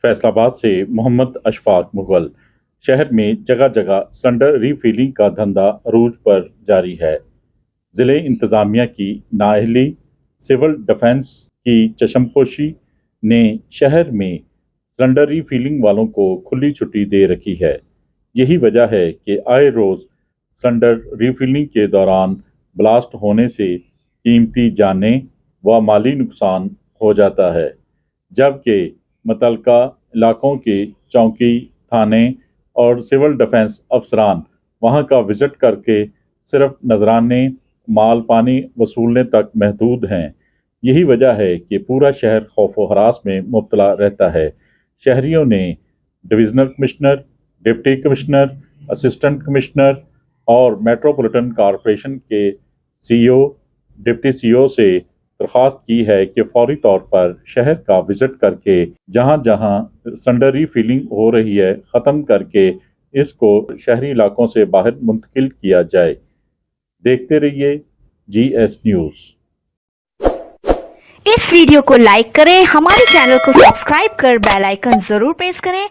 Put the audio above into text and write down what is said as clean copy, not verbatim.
फैसलाबाद से मोहम्मद अशफाक मुगल। शहर में जगह जगह सिलेंडर रीफिलिंग का धंधा अरूज पर जारी है। जिले इंतजामिया की नाअहली, सिविल डिफेंस की चशमपोशी ने शहर में सिलेंडर रीफिलिंग वालों को खुली छुट्टी दे रखी है। यही वजह है कि आए रोज सिलेंडर रीफिलिंग के दौरान ब्लास्ट होने से कीमती जाने व माली नुकसान हो जाता है, जबकि मुतल्लिका इलाकों के चौकी, थाने और सिविल डिफेंस अफसरान वहां का विजिट करके सिर्फ नजराने माल पानी वसूलने तक महदूद हैं। यही वजह है कि पूरा शहर खौफ व हरास में मुब्तला रहता है। शहरियों ने divisional commissioner, deputy commissioner, assistant commissioner और मेट्रोपॉलिटन कॉरपोरेशन के सीईओ, डिप्टी सीईओ से दरख्वास्त की है कि फौरी तौर पर शहर का विजिट करके जहां जहां सिलेंडर रीफिलिंग हो रही है ख़त्म करके इसको शहरी इलाकों से बाहर मुंतकिल किया जाए। देखते रहिए GS न्यूज़। इस वीडियो को लाइक करें, हमारे चैनल को सब्सक्राइब कर बेल आइकन जरूर प्रेस करें।